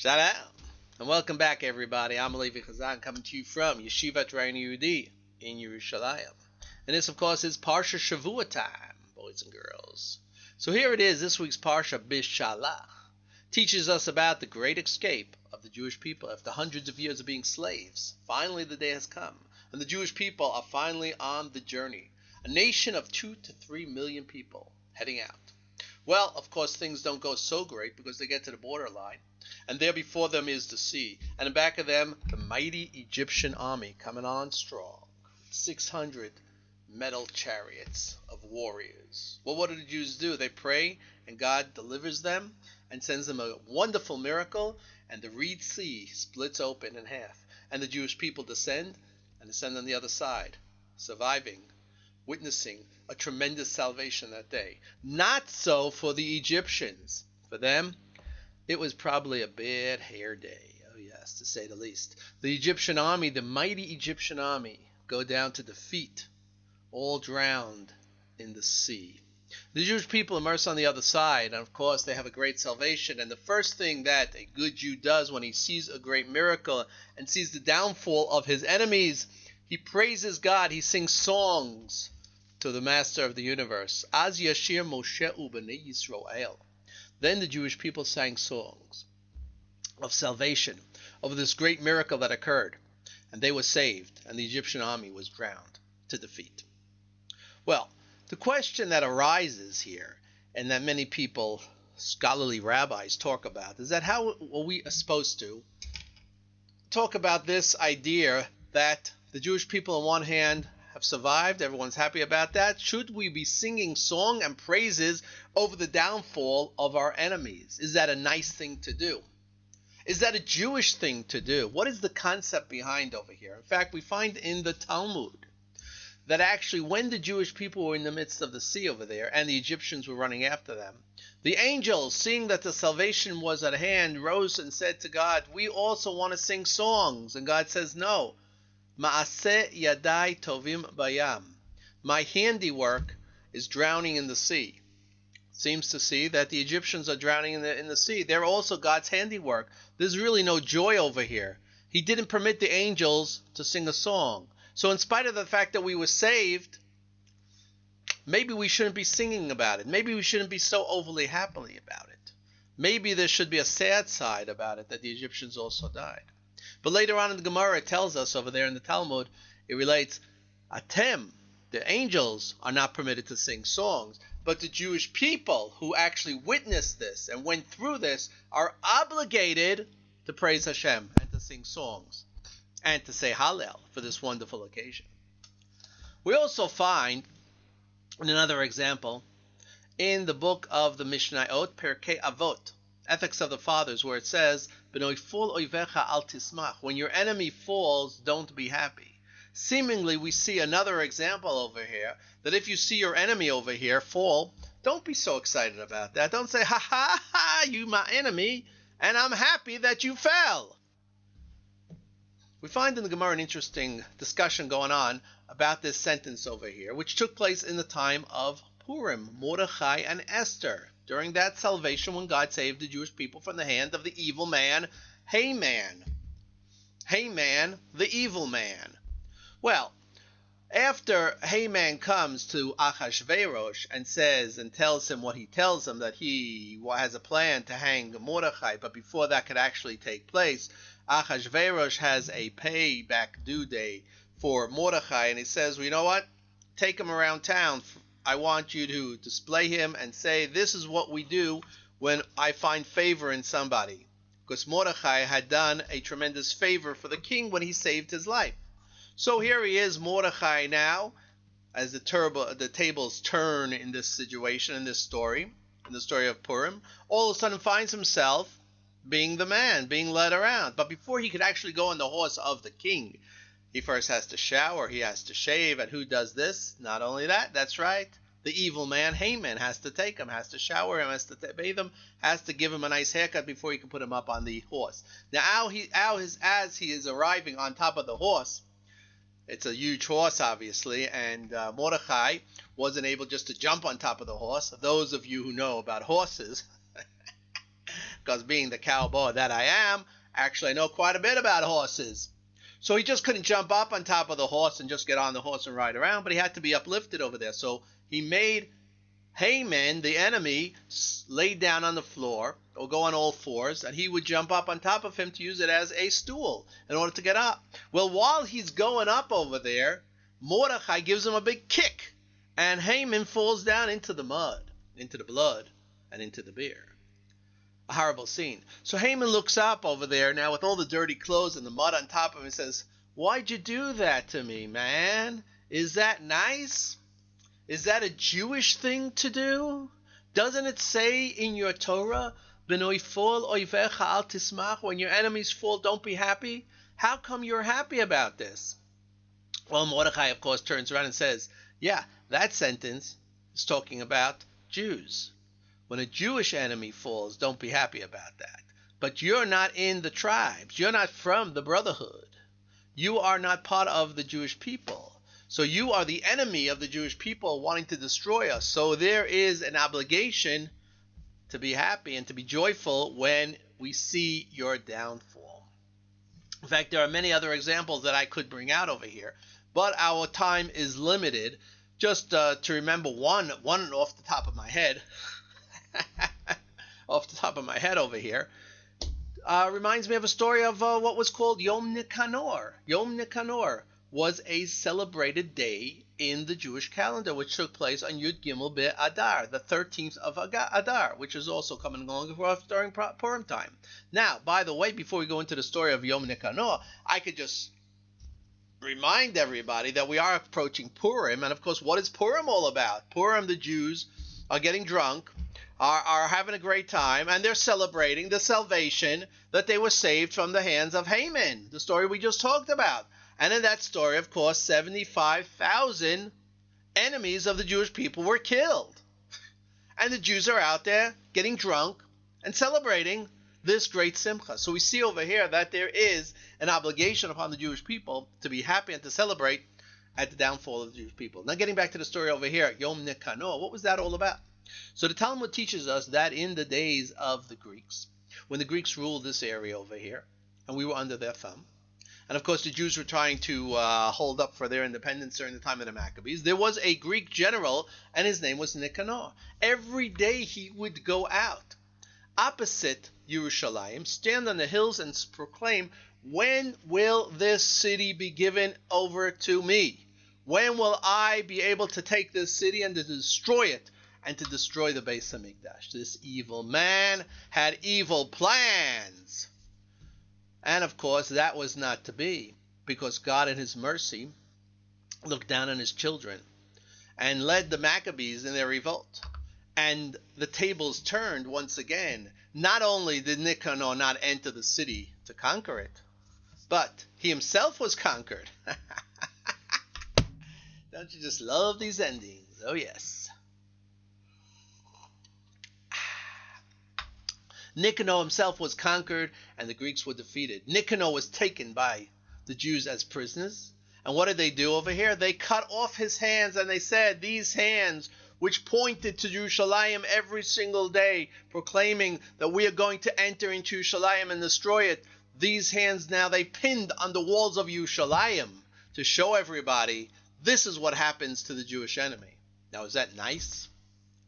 Shalom, and welcome back, everybody. I'm Levi Chazan, coming to you from Yeshivat Ryan Yehudi in Yerushalayim. And this, of course, is Parsha Shavua time, boys and girls. So here it is, this week's Parsha Beshalach teaches us about the great escape of the Jewish people after hundreds of years of being slaves. Finally, the day has come, and the Jewish people are finally on the journey. A nation of 2 to 3 million people heading out. Well, of course, things don't go so great because they get to the borderline. And there before them is the sea, and in back of them, the mighty Egyptian army coming on strong, 600 metal chariots of warriors. Well, what do the Jews do? They pray, and God delivers them and sends them a wonderful miracle, and the Red Sea splits open in half, and the Jewish people descend on the other side, surviving, witnessing a tremendous salvation that day. Not so for the Egyptians. For them, it was probably a bad hair day, oh yes, to say the least. The Egyptian army, the mighty Egyptian army, go down to defeat, all drowned in the sea. The Jewish people immerse on the other side, and of course they have a great salvation. And the first thing that a good Jew does when he sees a great miracle and sees the downfall of his enemies, he praises God, he sings songs to the Master of the universe. Az Yashir Moshe U'Bnei Yisrael. Then the Jewish people sang songs of salvation, of this great miracle that occurred, and they were saved, and the Egyptian army was drowned to defeat. Well, the question that arises here, and that many people, scholarly rabbis, talk about, is that how are we supposed to talk about this idea that the Jewish people on one hand have survived, everyone's happy about that. Should we be singing song and praises over the downfall of our enemies? Is that a nice thing to do? Is that a Jewish thing to do? What is the concept behind over here? In fact, we find in the Talmud that actually when the Jewish people were in the midst of the sea over there and the Egyptians were running after them, the angels, seeing that the salvation was at hand, rose and said to God, we also want to sing songs. And God says, no. Ma'aseh yadai tovim bayam. My handiwork is drowning in the sea. Seems to see that the Egyptians are drowning in the sea. They're also God's handiwork. There's really no joy over here. He didn't permit the angels to sing a song. So in spite of the fact that we were saved, maybe we shouldn't be singing about it. Maybe we shouldn't be so overly happy about it. Maybe there should be a sad side about it, that the Egyptians also died. But later on in the Gemara, it tells us over there in the Talmud, it relates, Atem, the angels, are not permitted to sing songs, but the Jewish people who actually witnessed this and went through this are obligated to praise Hashem and to sing songs and to say Hallel for this wonderful occasion. We also find, in another example, in the book of the Mishnayot, Perkei Avot, Ethics of the Fathers, where it says, when your enemy falls, don't be happy. Seemingly, we see another example over here, that if you see your enemy over here fall, don't be so excited about that. Don't say, ha ha ha, you my enemy, and I'm happy that you fell. We find in the Gemara an interesting discussion going on about this sentence over here, which took place in the time of Purim, Mordechai and Esther, during that salvation when God saved the Jewish people from the hand of the evil man, Haman. Haman, the evil man. Well, after Haman comes to Achashverosh and says and tells him what he tells him, that he has a plan to hang Mordechai, but before that could actually take place, Achashverosh has a payback due date for Mordechai, and he says, well, you know what? Take him around town. I want you to display him and say, this is what we do when I find favor in somebody. Because Mordechai had done a tremendous favor for the king when he saved his life. So here he is, Mordechai now, as the tables turn in this situation, in this story, in the story of Purim, all of a sudden finds himself being the man, being led around. But before he could actually go on the horse of the king, he first has to shower, he has to shave, and who does this? Not only that, that's right, the evil man, Haman, has to take him, has to shower him, has to bathe him, has to give him a nice haircut before he can put him up on the horse. Now, as he is arriving on top of the horse, it's a huge horse, obviously, and Mordechai wasn't able just to jump on top of the horse. Those of you who know about horses because being the cowboy that I am, actually I know quite a bit about horses. So he just couldn't jump up on top of the horse and just get on the horse and ride around, but he had to be uplifted over there. So he made Haman, the enemy, lay down on the floor or go on all fours, and he would jump up on top of him to use it as a stool in order to get up. Well, while he's going up over there, Mordechai gives him a big kick, and Haman falls down into the mud, into the blood, and into the beer. A horrible scene. So Haman looks up over there now with all the dirty clothes and the mud on top of him and says, "Why'd you do that to me, man? Is that nice? Is that a Jewish thing to do? Doesn't it say in your Torah, B'noi fol oivecha al tismach, when your enemies fall, don't be happy? How come you're happy about this?" Well, Mordechai, of course, turns around and says, yeah, that sentence is talking about Jews. When a Jewish enemy falls, don't be happy about that. But you're not in the tribes. You're not from the brotherhood. You are not part of the Jewish people. So you are the enemy of the Jewish people wanting to destroy us. So there is an obligation to be happy and to be joyful when we see your downfall. In fact, there are many other examples that I could bring out over here, but our time is limited. Just to remember one off the top of my head, off the top of my head over here, reminds me of a story of what was called Yom Nicanor. Yom Nicanor was a celebrated day in the Jewish calendar, which took place on Yud Gimel Adar, the 13th of Adar, which is also coming along during Purim time. Now, by the way, before we go into the story of Yom Nicanor, I could just remind everybody that we are approaching Purim, and of course, what is Purim all about? Purim, the Jews are getting drunk, are having a great time, and they're celebrating the salvation that they were saved from the hands of Haman, the story we just talked about. And in that story, of course, 75,000 enemies of the Jewish people were killed. And the Jews are out there getting drunk and celebrating this great simcha. So we see over here that there is an obligation upon the Jewish people to be happy and to celebrate at the downfall of the Jewish people. Now getting back to the story over here, Yom Nicanor, what was that all about? So the Talmud teaches us that in the days of the Greeks, when the Greeks ruled this area over here, and we were under their thumb, and of course the Jews were trying to hold up for their independence during the time of the Maccabees, there was a Greek general, and his name was Nicanor. Every day he would go out opposite Yerushalayim, stand on the hills and proclaim, "When will this city be given over to me? When will I be able to take this city and to destroy it and to destroy the Beis Hamikdash?" This evil man had evil plans. And of course, that was not to be, because God in his mercy looked down on his children and led the Maccabees in their revolt. And the tables turned once again. Not only did Nicanor not enter the city to conquer it, but he himself was conquered. Don't you just love these endings? Oh, yes. Nicanor himself was conquered, and the Greeks were defeated. Nicanor was taken by the Jews as prisoners. And what did they do over here? They cut off his hands, and they said, these hands which pointed to Yerushalayim every single day, proclaiming that we are going to enter into Yerushalayim and destroy it, these hands now they pinned on the walls of Yerushalayim to show everybody this is what happens to the Jewish enemy. Now, is that nice?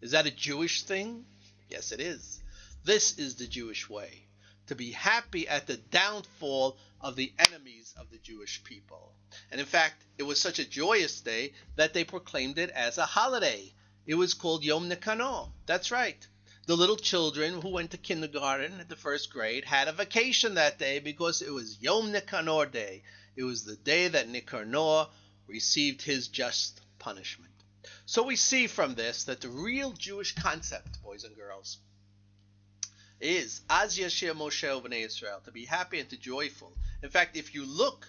Is that a Jewish thing? Yes, it is. This is the Jewish way, to be happy at the downfall of the enemies of the Jewish people. And in fact, it was such a joyous day that they proclaimed it as a holiday. It was called Yom Nicanor. That's right. The little children who went to kindergarten at the first grade had a vacation that day because it was Yom Nicanor Day. It was the day that Nicanor received his just punishment. So we see from this that the real Jewish concept, boys and girls, is Az Yashir Moshe B'nai Israel, to be happy and to joyful. In fact, if you look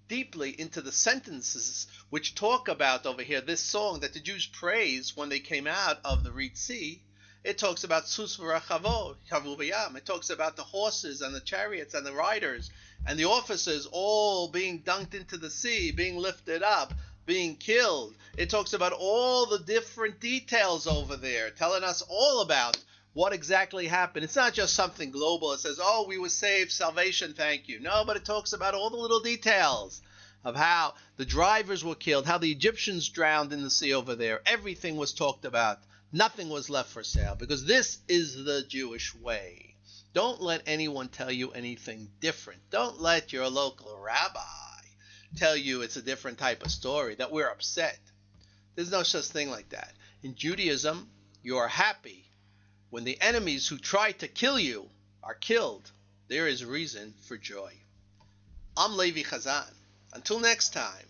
deeply into the sentences which talk about over here this song that the Jews praised when they came out of the Red Sea, it talks about Sus v'Rachavo, Chavu v'Yam. It talks about the horses and the chariots and the riders and the officers all being dunked into the sea, being lifted up, being killed. It talks about all the different details over there, telling us all about what exactly happened. It's not just something global. It says, oh, we were saved, salvation, thank you. No, but it talks about all the little details of how the drivers were killed, how the Egyptians drowned in the sea over there. Everything was talked about. Nothing was left for sale, because this is the Jewish way. Don't let anyone tell you anything different. Don't let your local rabbi tell you it's a different type of story, that we're upset. There's no such thing like that. In Judaism, you are happy when the enemies who try to kill you are killed. There is reason for joy. I'm Levi Chazan. Until next time,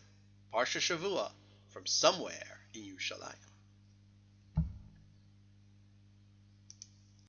Parsha Shavua from somewhere in Yerushalayim.